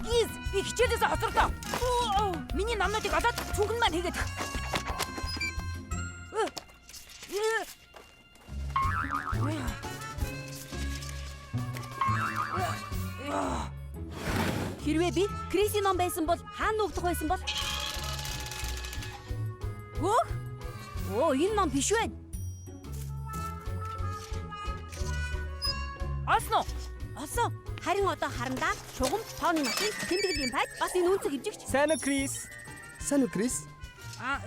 Гиз би хичээлээс хоцордоо. Миний намнуудыг олоод цүнхэн маань хийгээд. Хэрвээ би Крисийн ном байсан бол хаана нуугдах байсан бол? Энэ ном биш вэ? Олсон уу? Олсон. Харин одоо харандаа шугам тооны машин тэмдэглэлийн пайд бас энэ үнцэг хэмжигч. Сайн уу, Крис? Сайн уу, Крис?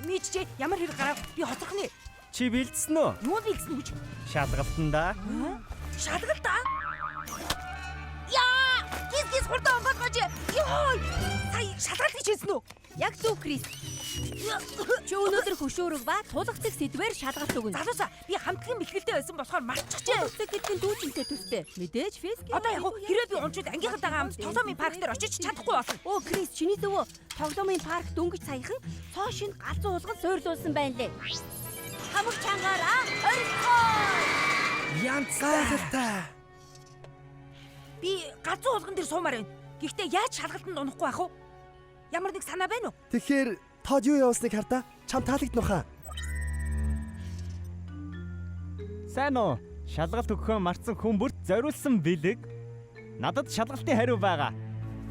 Мич чи ямар хэрэг гарав? Би хоцрох нэ. Чи бэлдсэн үү? Юу бэлдсэн гэж? Шалгалтанда. Шалгалт аа? Гиз хурдан онгоолгооч. Йоо! Сая шалгалт хийжсэн үү? Яг зөв, Крис. Чи өнөөдөр хөшөөрөг ба тулгцэг сэдвээр шалгалт өгнө. Залуусаа би хамтлагийн бэлтгэлтэй байсан болохоор марцчихжээ. Тулгцэг гэдэг нь дүүжинтэй төстэй. Мэдээж фэйсбүүк. Одоо яг хэрэг би уншид ангийнхантайгаа хамт тоглоомын парк дээр очиж чадахгүй болно. Крис, чиний зөвөө тоглоомын парк дөнгөж саяхан цоошинд галзуу уулган суйрлуулсан байна лээ. Хамаг чангаараа орхоо. Янз гайхалтай. Би галзуу уулган дээр суумаар байна. Гэхдээ яаж шалгалтанд унахгүй байх вэ? Ямар нэг санаа байна уу? Тэгэхээр тод юу явуулсныг хардаа чам таалагдсан ухаа. Сайн уу? Шалгалт өгөхөө марцсан хүмүүст зориулсан бэлэг. Надад шалгалтын хариу байгаа.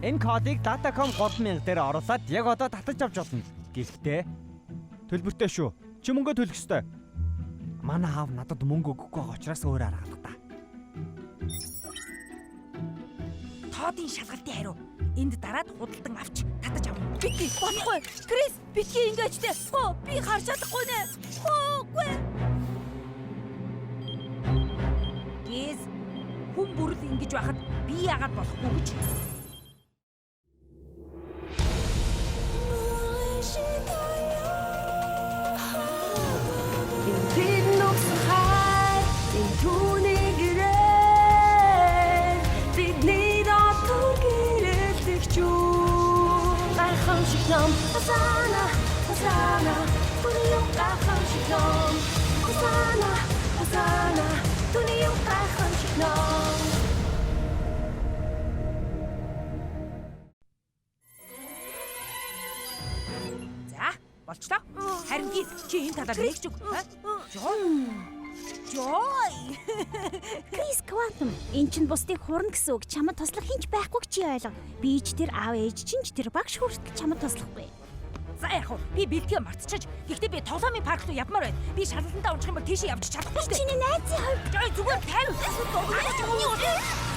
Энэ кодыг Datacom 3000 дээр оруулаад яг одоо татаж авч болно. Гэхдээ төлбөртэй шүү. Чи мөнгө төлөх ёстой. Манай аав надад мөнгө өгөхгүй байгаа учраас өөр арга алга та. Тоодын шалгалтын хариу. Энд дараад худалдан авч татаж авна. Битгий болохгүй. Крис, битгий ингээчтэй. Би харж чадахгүй нэ. Үгүй. Гиз хүн бүрэл ингэж байхад би яагаад болохгүй гэж. Hosanna, Hosanna, Tuniyuka Hamshiknom. Hosanna, Hosanna, Tuniyuka Hamshiknom. За, болчлоо. Харин гиз чи энэ талаар нэгч үг. Жой. Крис Квантум, эн чинь бусдыг хурна гэсэн үг. Чамд туслах хинч байхгүй гэж чи ойлго. Би ч тэр аав ээж чинь ч тэр багш хүртэл чамд туслахгүй. За яг би бэлтгээ мартчихаж. Гэхдээ би тоглоомын парк руу явмаар байна. Би шалгалтандаа унчих юм бол тийшээ явж чадахгүй шүү дээ. Чиний найзын хувьд Жой зүгээр тайван.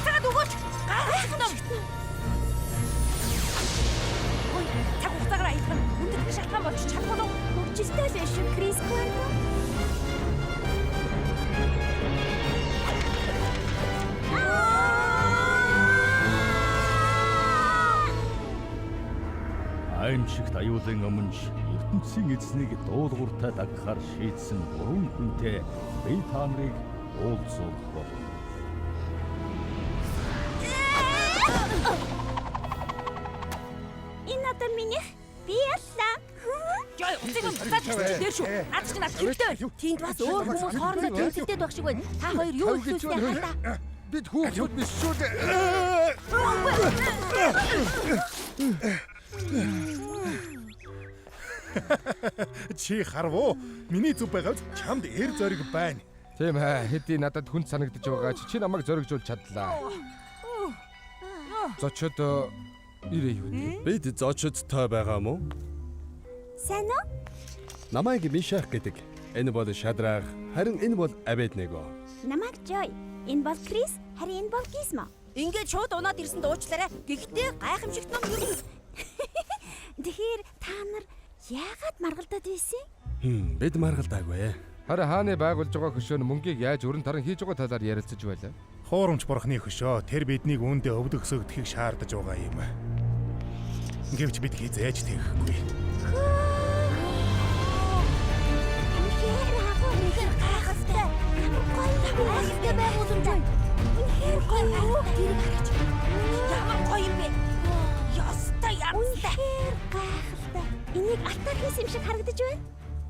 Цагаад өгөөч. Гайхалтай. Ой, цаг хугацаагаар аялах нь өндөр шалтгаан болж чадахгүй уу? хөгжилтэй л шүү, Крис Квантум. Аимшигт аюулын өмнө ертөнцийн эзнийг дуулууртай дагахаар шийдсэн гурван хүнтэй би та нарыг уулзуулах болно. Энэ одоо минийх би яллаа. Жой, уцыг нь буцаад дээр шүү. Наад чи над хэрэгтэй байна. Тэнд бас өөр хүмүүс хоорондоо тэнцэлтэй байх шиг байна. Та хоёр юу хэлүүлсэн хаа? Бид хүүхдүүд биш шүү дээ. Чи харвуу? Миний зүв байгаад чамд эр зориг байна. Тийм ээ, хэдий надад хүнд санагдаж байгаа чи намайг зоригжуулж чадлаа. Зочид ирээ юу нэ? Бид зочид той байгаа мó? Сайн уу? Намайг Мишах гэдэг. Энэ бол Шадрах, харин энэ бол Абедnego. Намайг Жой. Энэ бол Крис, харин энэ бол Гизмо. Ингээд шууд унаад ирсэн дуучлаарай. Гэхдээ гайхамшигт ном юу? Тэгэхээр та нар яагаад маргалдаад байсан? Бид маргалдаагүй. Харин хааны байгуулж байгаа хөшөө нь мөнгийг яаж өрн таран хийж байгаа талаар ярилцаж байлаа. Хуурамч бурхны хөшөө тэр биднийг үүндээ өвдөг өсөгдөхийг шаардаж байгаа юм. Гэвч бид хизээж тэхгүй. Ямар гоё юм бэ? Ястай янзтай. Энийг алтаар хийсэн юм шиг харагдаж байна.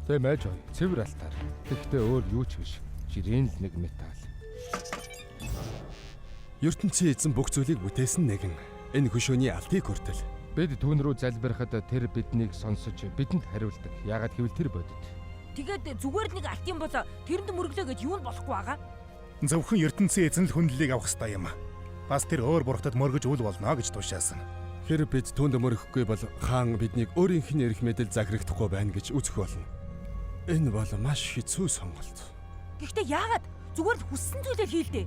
Тийм ээ Жой, цэвэр алтаар. Тэгэхдээ өөр юу ч биш. Жирийн л нэг металл. ертөнцийн эзэн бүх зүйлийг бүтээсэн нэгэн. Энэ хөшөөний алтыг хүртэл. Бид түүн рүү залбирахад тэр биднийг сонсож бидэнд хариулдаг. Яагаад гэвэл тэр бодит. Тэгээд зүгээр л нэг алтын бол тэрэнд мөрөглөө гэж юу нь болохгүй байгаа. Зөвхөн ертөнцийн эзэн л хүндлэлийг авах ёстой юм. Бас тэр өөр бурхтад мөргөж үл болно гэж тушаасан. Хэрэг бид түүнд мөрөхгүй бол хаан биднийг өөрийнх нь эрх мэдэл заграгдахгүй байна гэж үзэх болно. Энэ бол маш хэцүү сонголт. Гэхдээ яагаад зүгээр л хүссэн зүйлээ хийлдэ.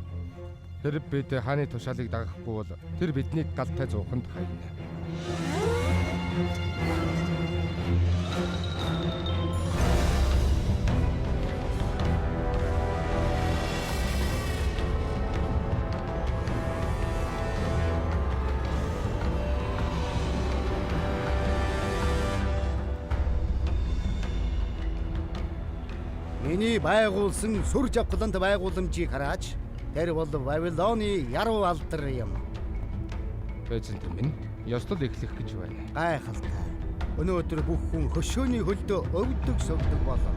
Тэр бид хааны тушаалыг дагахгүй бол тэр биднийг галтай зууханд хайна. Миний байгуулсан сүр жавхланд байгууламжийг хараач. Тэр бол Вавилоны яруу алдар юм. Эзэнтэр минь, ёслол эхлэх гэж байна. Гайхалтай. Өнөөдөр бүх хүн хөшөөний хөлдөө өвдөг сөвдөг болно.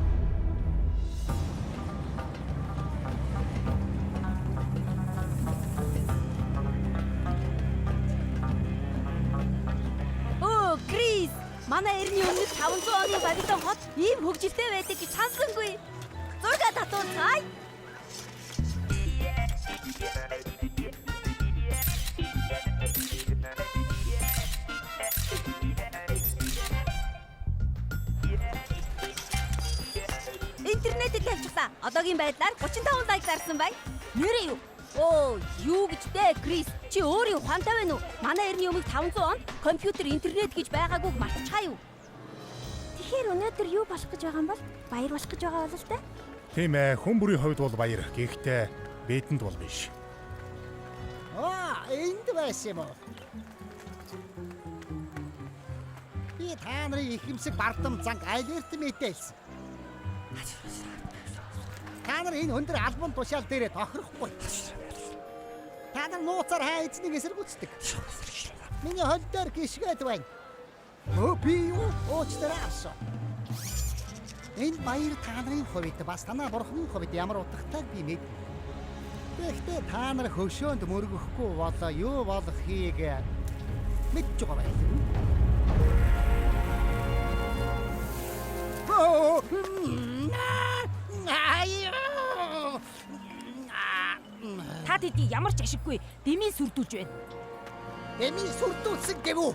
Оо, Крис! Манай эртний өмнөд 500 оны Вавилон хот ийм хөгжилтэй байдаг гэж санссангүй. Зурга татуулцгаая. Интернетэд тавьчихсан. Одоогийн байдлаар 35 лайк дарсан бай. Нэрээ юу? Оо, юу гэж дээ, Крис? Чи өөр юу ухаантай байна уу? Манай эртний өмнөд 500 онд компьютер интернет гэж байгаагүйг мартчихаа юу? Тэгэхээр өнөөдөр юу болох гэж байгаа юм бол? Баяр болох гэж байгаа бол л да. Тийм ээ, хүн бүрийн хувьд бол баяр. Гэхдээ бидэнд бол биш. Энд байсан юм уу? Би та нарын ихэмсэг бардам занг алерт мэдээлсэн. Та нар энэ өндөр албан тушаал дээрээ тохирохгүй. Та нар нууцаар хаа эзнийг эсэргүүцдэг. Миний хөл дээр гიშгээд байна. Би юу уучлаарай. Энэ баяр та нарын хувьд бас танаа бурхны хувьд ямар утгатай би мэд. Гэхдээ та нар хөшөөнд мөргөхгүй болоо юу болохыг мэдж байгаа байх. Та тэдний ямар ч ашиггүй дэмий сүрдүүлж байна. Дэмий сүрдүүлсэн гэвүү.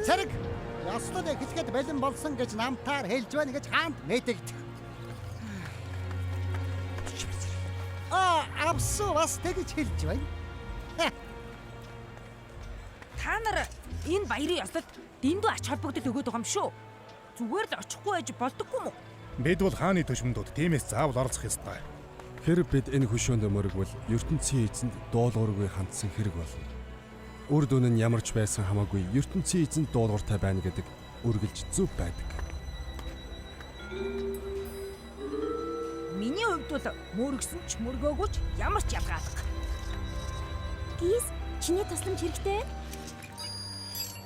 Цэрэг ёслол эхлэхэд бэлэн болсон гэж намтаар хэлж байна гэж хаанд мэдэгдэх. Абсу бас тэгж хэлж байна. Та нар энэ баярын ёслолд дэндүү ач холбогдол өгөөд байгаа юм шүү. Зүгээр л очихгүй байж болдоггүй мүү? Бид бол хааны төшмөдөд тиймээс заавал оролцох ёстой. Хэрэг бид энэ хөшөөнд мөргвөл ертөнцийн эзэнд дуулуургүй хандсан хэрэг болно. Үр дүн нь ямар ч байсан хамаагүй ертөнцийн эзэнд дуулууртай байна гэдэг үргэлж зөв байдаг. Миний хувьд бол мөргсөн ч мөргөөгүй ч ямар ч ялгаалга. Гиз, чиний тусламж хэрэгтэй?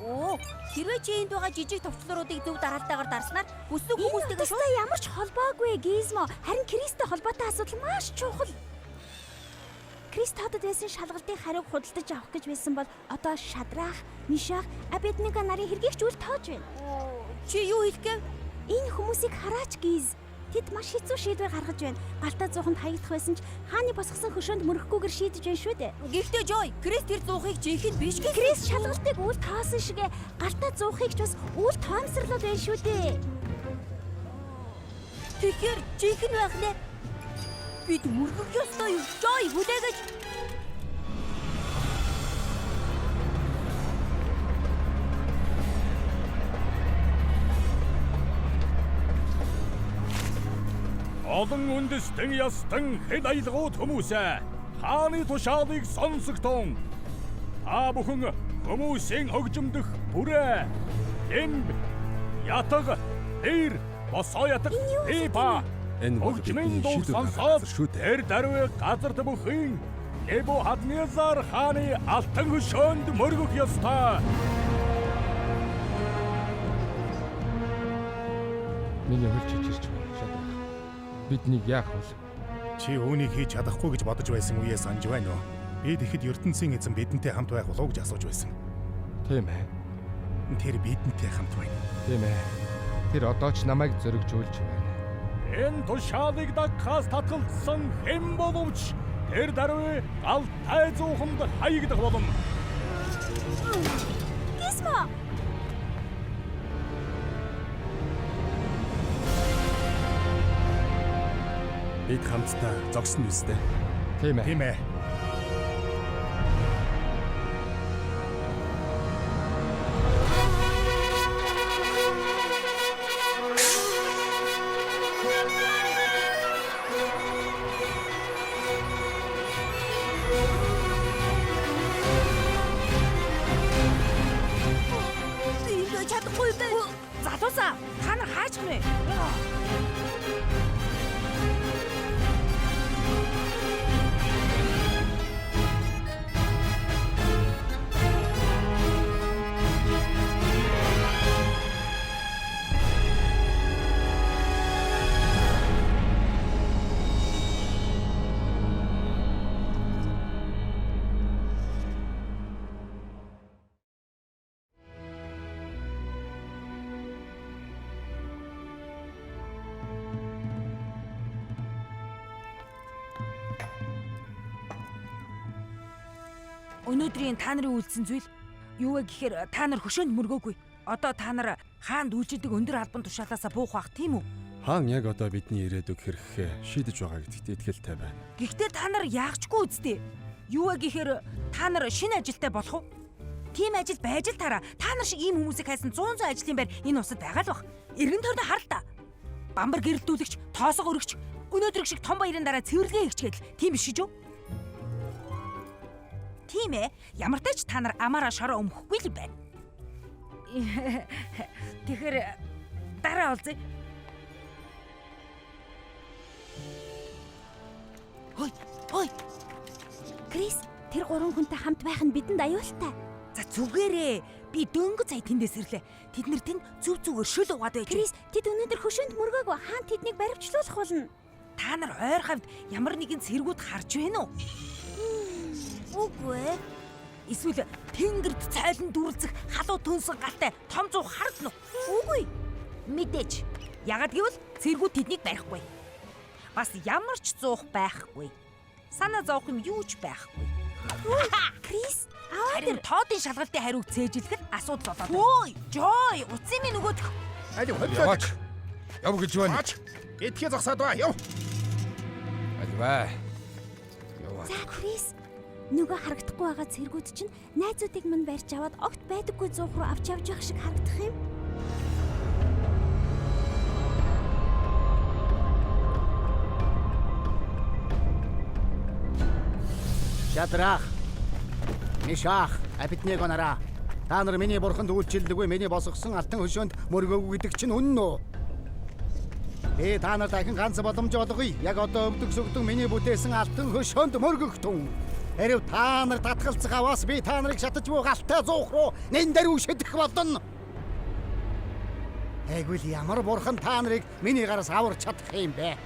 Оо, хэрвээ чи энд байгаа жижиг товчлууруудыг зөв дараалтаагаар дарснаар бүсгүй хүмүүстэйгээ шууд Тэстэй ямар ч холбоогүй Гизмо. Харин Кристтэй холбоотой асуудал маш чухал. Крис тодод байсан шалгалтын хариуг худалдаж авах гэж байсан бол одоо Шадрах, Мишах, Абедnego нарын хэргийг ч үл тоож байна. чи юу хэлэх гээв? Энэ хүмүүсийг хараач Гиз. Тэд маш хэцүү шийдвэр гаргаж байна. Галтаа зууханд хаягдах байсан ч хааны босгосон хөшөөнд мөрөхгүйгээр шийдэж байна шүү дээ. Гэхдээ Жой, Крис тэр зуухыг жинхэнэ биш гэж. Крис шалгалтыг үл тоосон шигэ галтаа зуухыг ч бас үл тоомсорлоод байна шүү дээ. Тэгэхээр жинхэнэ байх нэ. Бид мөргөх ёстой юу? Жой, хүлээгэж. Олон үндэстэн ястан хэд аялгууд хүмүүсээ хааны тушаалыг сонсогтон. Та бүхэн хүмүүсийн хөгжимдөх бүрээ эмб, ятаг, эр, босоо ятаг, эпа Энэ бол хөгжмийн бидний дуу шийдвэр сонсоод гаргах шүү дээ. тэр даруй газарт бүхэн Небухаднецар хааны алтан хөшөөнд мөргөх ёстой. Миний хөл чичирч байна. Шадрах. Биднийг яах вэ? Чи Чи үүнийг хийж чадахгүй гэж бодож байсан үеэ санаж байна уу? Би тэгэхэд ертөнцийн эзэн бидэнтэй хамт байх болов уу гэж асууж байсан. Тийм ээ. Тэр бидэнтэй хамт байна. Тийм ээ. Тэр одоо ч намайг зөрөгжүүлж байна. Энэ тушаалыг дагахаас татгалзсан хэн боловч тэр даруй алтай зууханд хаягдах болно. Гизмо! Бид хамтдаа зогсно үстэй. Тийм ээ. Тийм ээ. Ингээд чадахгүй дээ. Залуусаа та нар хаач гэнэ? Өнөөдрийн та нарын үйлдсэн зүйл юу вэ гэхээр та нар хөшөөнд мөргөөгүй. Одоо та нар хаанд үйлчилдэг өндөр албан тушаалаасаа буух бах тийм үү? Хаан яг одоо бидний ирээдүг хэрхээ шийдэж байгаа гэдэгт итгэлтэй байна. Гэхдээ та нар яагчгүй үсттэй. Юу вэ гэхээр та нар шинэ ажилтай болох уу? Тийм ажил байж л таараа. Та нар шиг ийм хүмүүсийг хайсан 100 ажлын байр энэ усад байгаа л бах. Эргэн тойрны хар л та. Бамбар гэрэлтүүлэгч, тоосго өргөч, өнөөдөр шиг том баярын дараа цэвэрлэгээ хийчгээд тийм биш шүү. Тийм ээ. Ямар ч та нар амаараа шороо өмөхгүй л байна. Тэгэхээр дараа олзъя. Хой. Крис, тэр гурван хүнтэй хамт байх нь бидэнд аюултай. За зүгээрээ. Би дөнгөж сая тэндээс ирлээ. Тэд нар тэнд зүг шөл угаад байж. Крис, тэд өнөөдөр хөшөөнд мөргөөгүй. Хаан тэднийг баривчлуулах болно. Та нар ойр хавьд ямар нэгэн цэргүүд харж байна уу? Үгүй ээ. Эсвэл тэнгэрд цайлан дүрлцэх халуу төнсөн галтай том зуу харагдана уу? Үгүй. Мэдээж. Ягаад гэвэл цэргүүд тэднийг барихгүй. Бас ямар ч зуух байхгүй. Санаа зовох юм юу ч байхгүй. Крис, харин тоодын шалгалтын хариуг цээжилэхэд асуудал болоод. Ой, Жой, утсын минь нөгөөдөх. Яваач. Яв гэж байна. Эдгээр зогсоод ба. Яв. Альва. За Крис, нөгөө харагдахгүй байгаа цэргүүд чинь найзуудыг мань барьж аваад огт байдаггүй зуух руу авч явж явах шиг харагдах юм. Шадрах. Мишах, Абедnego нараа. Та нар миний бурханд үйлчлэлгүй миний босгосон алтан хөшөөнд мөргөөгүй гэдэг чинь үнэн үү? Би та нарт дахин ганц боломж олгоё. Яг одоо өвдөг сүгдэн миний бүтээсэн алтан хөшөөнд мөргөгтөн. Хэрв та нар татгалзах аваас би та нарыг шатаж буй галтай зуух руу нэн дээр үшидэх болно. Эгвэл ямар бурхан та нарыг миний гараас аварч чадах юм бэ?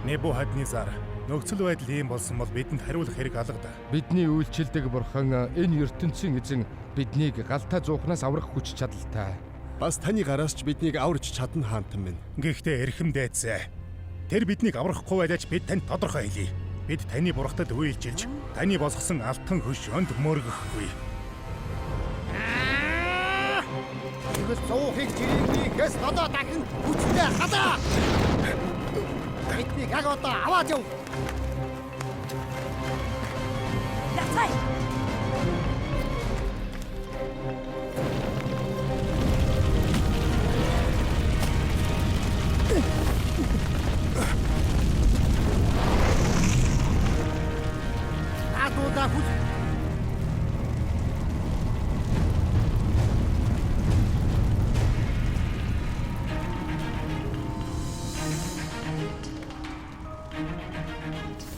Небухаднецар, нөхцөл байдал ийм болсон бол бидэнд хариулах хэрэг алга да. Бидний үйлчилдэг бурхан энэ ертөнцийн эзэн биднийг галтай зуухнаас аврах хүч чадалтай. Бас таны гараас ч биднийг аварч чадна хаантан минь. Гэхдээ эрхэм дайцаа. Тэр биднийг аврахгүй байлаач бид танд тодорхой хэлье. Бид таны бурхтад үйлчилж, таны босгосон алтан хөшөөнд мөргөхгүй. Тэгвэл зуухыг жирийгээс одоо дахин хүчтэй хадаа. Биднийг яг одоо аваад яв. Яцай. Атуда хүч.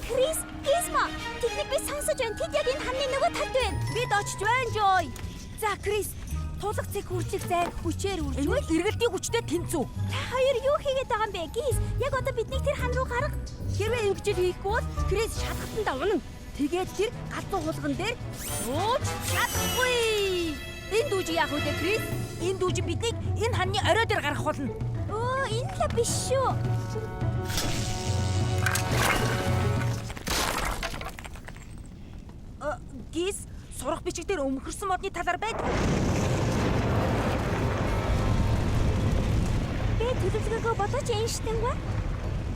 Крис, Гизмо, тэднийг би сонсож байна. Тэд яг энэ хамны нөгөө талд байна. Бид очиж байна, Жой. За Крис, тулах цэг хүрчиг зай хүчээр үржүүл. Энэ эргэлтийн хүчтэй тэнцүү. Та хоёр юу хийгээд байгаа юм бэ? Гиз, яг одоо биднийг тэр хан руу гарга. Хэрвээ ингэж хийхгүй бол Крис шалгалтанд унана. Тэгээд тэр галзуу хулган дээр сууж чадахгүй. Энэ дүүжиг яах вэ Крис? Энэ дүүжин биднийг энэ ханны орой дээр гаргах болно. Оо, энэ л биш шүү. Гис, сурах бичиг дээр өмхөрсөн модны талаар байдаг. Би төлөвлөгөөгөө бодож Эйнштейн ба.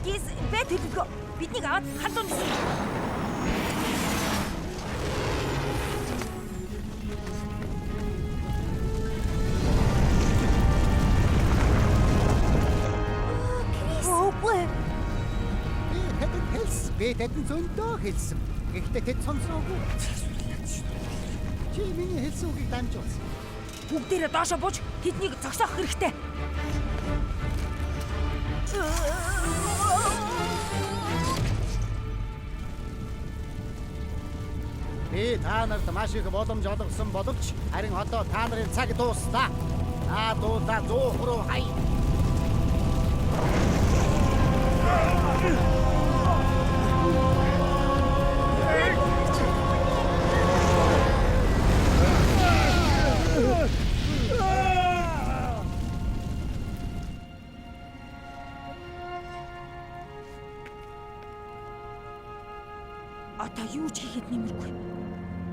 Гис, бэ төлөвлөгөө. Биднийг аваад хан руу нисэн. Би тэдэнд зөндөө хэлсэн. Гэхдээ тэд сонсоогүй. Чи миний хэлсэн үгийг дамжуулсан. Бүгдээрээ доошоо бууж тэднийг зогсоох хэрэгтэй. Би та нарт маш их боломж олгосон боловч харин одоо та нарын цаг дуустаа. Та дуулаа 100 руу хай. Одоо юу ч хийхэд нэмэргүй.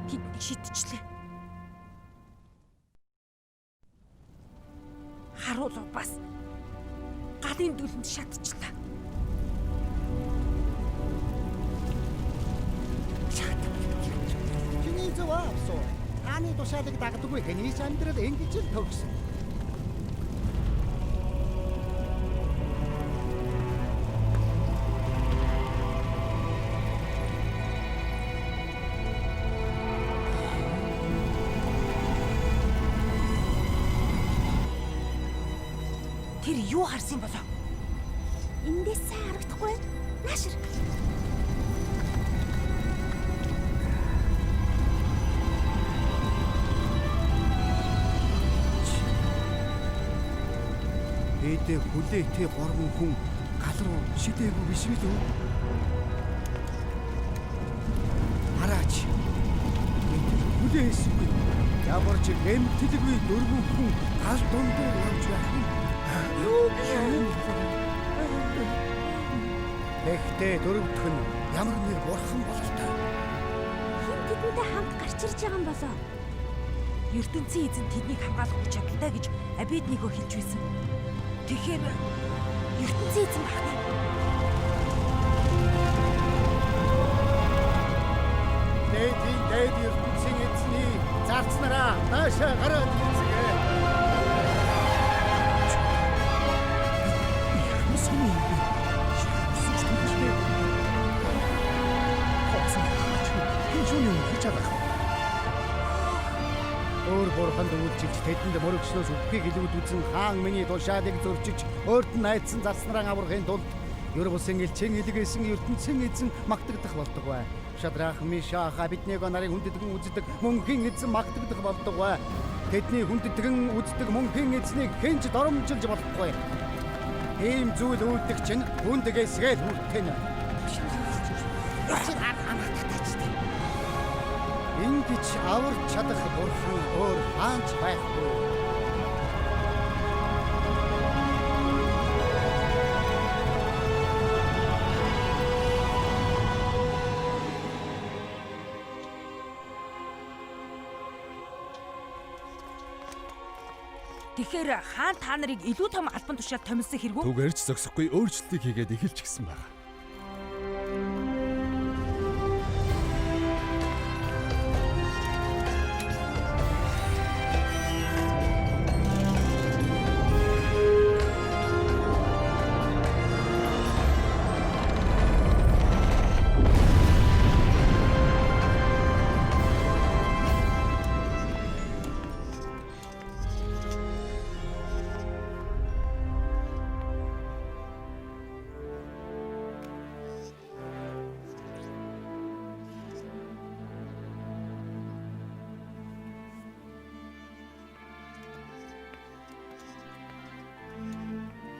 Тэднийг шидчихлээ. Харуул бас галын дүлэнд шатчихлаа. Чиний зөв авсуу. Таны тушаалыг дагдаггүй хэний ч амьдрал ингэж л төгсөн. Тэр юу харсан болоо? Эндээс сайн харагдахгүй. Наашир. Эдэ хүлээтэй 3 хүн гал руу шидээгүй биш үү? Хараач. Хүлээсгүй. Ямар ч гэмтэлгүй 4 хүн гал дундуур явж байх юм. Юу юм? Тэгтээ дөрөвдөх нь ямар нэг бурхан бололтой. Хин тэдэнтэй хамт гарч ирж байгаа юм болоо. ертөнцийн эзэн тэднийг хамгаалах хүч чадалтай гэж Абеднего хэлж байсан. Тэгэхээр ертөнцийн эзэн байх нь. Дээд ертөнцийн эзний зарцнараа наашаа гараад ирцгээ. Өөр бурханд үйлчилж тэдэнд мөрөгчлөөс үххийг илүүд үзэн хаан миний тушаалыг зөрчиж өөрт нь найдсан зарцнараа аврахын тулд ер бусын элчин илгээсэн ертөнцийн эзэн магтагдах болдог бай. Шадрах, Мишах, Абеднего нарын хүндэтгэн үздэг мөнхийн эзэн магтагдах болдог бай. Тэдний хүндэтгэн үздэг мөнхийн эзнийг хинч доромжилж болохгүй. Ийм зүйл үлдэх чинь хүндэг эсгээл хүртэнэ. Ингэж аварч чадах бурхан өөр хаанч байхгүй. Тэгэхээр хаан та нарыг илүү том албан тушаал томилсон хэрэг үү? Түгээрч зогсохгүй өөрчлөлтийг хийгээд эхэлж гисэн байна.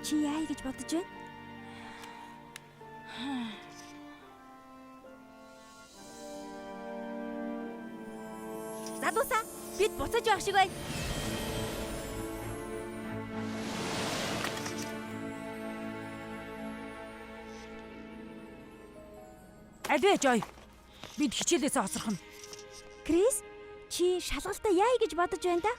Чи яа гэж бодож байна? Залуусаа бид буцаж явах шиг бай. Альвэ Жой. Бид хичээлээсээ хоцрох нь. Крис, чи шалгалтаа яа гэж бодож байна да?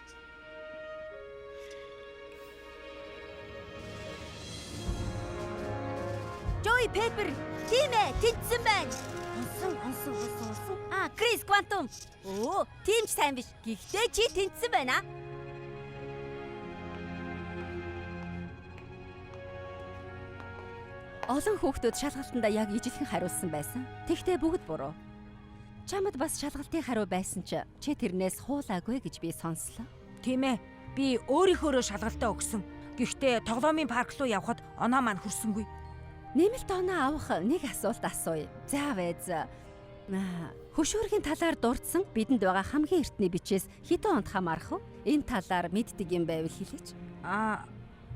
Joey Pepper, тийм ээ, тэнцсэн байна. Онсон. Крис Quantum. Оо, тийм ч сайн биш. Гэхдээ чи тэнцсэн байна. Олон хүүхдүүд шалгалтандаа яг ижилхэн хариулсан байсан. Тэгтээ бүгд буруу. Чамд бас шалгалтын хариу байсан чи тэрнээс хуулаагүй гэж би сонслоо. Тийм ээ. Би өөрийнхөөрөө шалгалтаа өгсөн. Гэхдээ тоглоомын парк руу явхад оноо маань хүрсэнгүй. Нэмэлт оноо авах нэг асуулт асууя. За вэз. Хөшөөргийн талаар дурдсан бидэнд байгаа хамгийн эртний бичээс хэдэн онд хамаарах вэ? Энэ талаар мэддэг юм байвал хэлээч.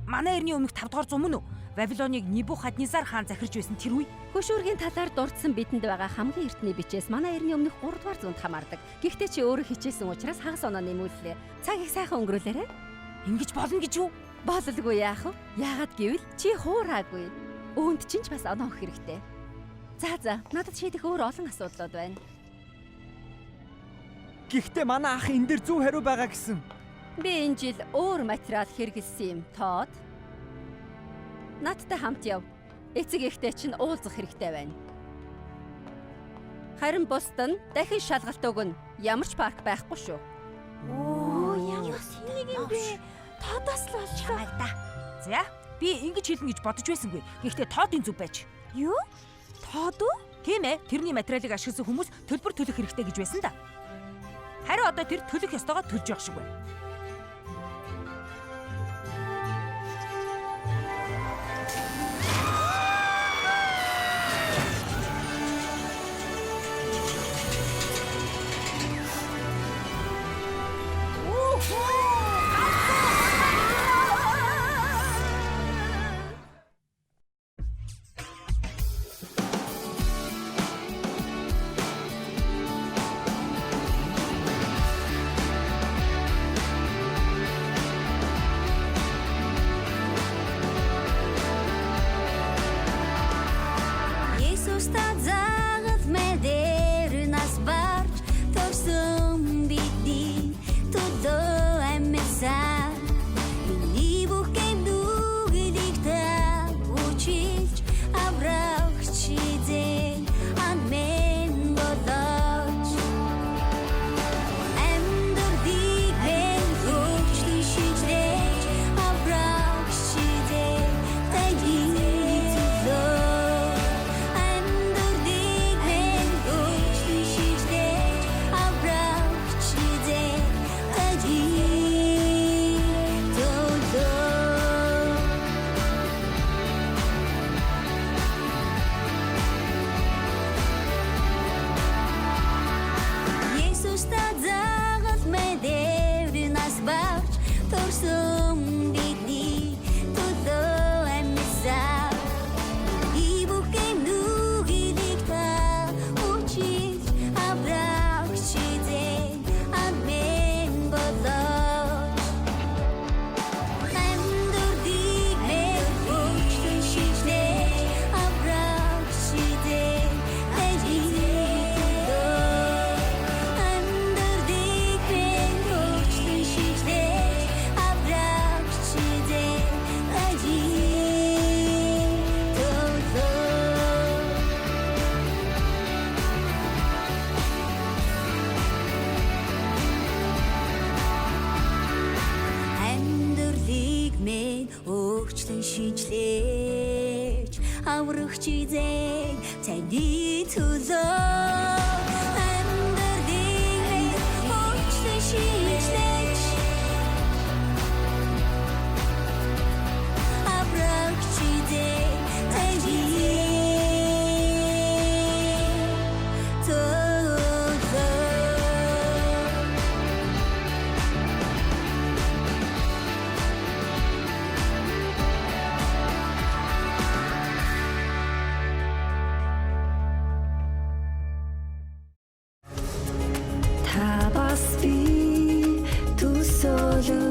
Манай эртний өмнөх 5 дугаар зам мөн үү? Вавилоныг Небухаднезар хаан захирж байсан тэр үе. Хөшөөргийн талаар дурдсан бидэнд байгаа хамгийн эртний бичээс манай эртний өмнөх 3 дугаар зуунд хамаардаг. Гэхдээ чи өөрөө хичээсэн учраас хагас оноо нэмүүллээ. Цаг их сайхан өнгөрүүлээрэй. Ингэж болно гэж юу? Бололгүй яах вэ? Яагаад гэвэл чи хуураагүй. Өөнд чинь ч бас оноо өгөх хэрэгтэй. За, надад шийдэх өөр олон асуудлууд байна. Гэхдээ манай ах энэ дээр зөв хариу байгаа гэсэн. Би энэ жил өөр материал хэрэглэсэн юм. Тод. Надтай хамт яв. Эцэг эхтэй чинь уулзах хэрэгтэй байна. Харин бусд нь дахин шалгалт өгнө. Ямар ч парк байхгүй шүү. Оо, ямар сэлэг юм бэ? Тодос л боллоо. За, би ингэж хэлнэ гэж бодож байсангүй. Гэхдээ тоодын зүв байж. Юу? Тод уу? Тийм ээ, тэрний материалыг ашигласан хүмүүс төлбөр төлөх хэрэгтэй гэж байсан да. Харин одоо тэр төлөх ёстойгоо төлж явах шиг байна. шинжлэж аврах чизээ таны төлөө амьдралыг өөрчлөн шинжлэж аврах чизээ таны төлөө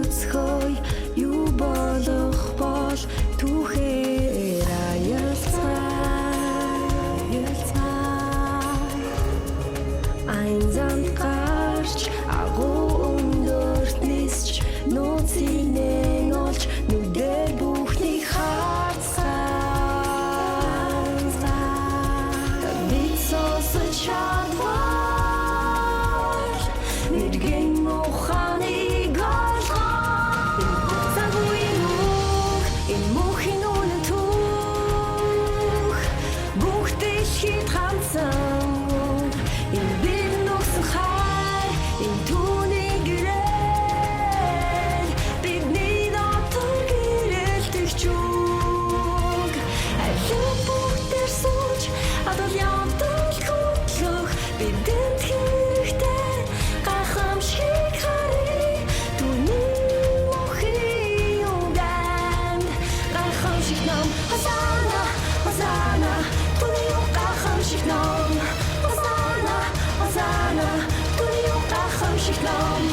Нүцгөө юу болох бол түүхээр аялцгаа Айн зам гарч агуу өндөрт нисч нууцын олж нүдээр бүхнийг харцгаа бид сонсож чадвар мэргэн ухааныг олгоо Цагуин үг энэ мөнхийн үнэн түүх бүх дэлхийд ганцхан энэ бид нүгсэн хай энэ түүний гэрэл бидний дотор гэрэлтэх чүг алуу бүгдээр сууж адал явдал хөтлөх бидэнд хэрэгтэй гайхамшиг харъя түүний мөнхийн үгэнд гайхамшиг ном Хосана Хосана түүний гайхамшиг ном Hosana, Hosana, tu ni un cajón shiklom.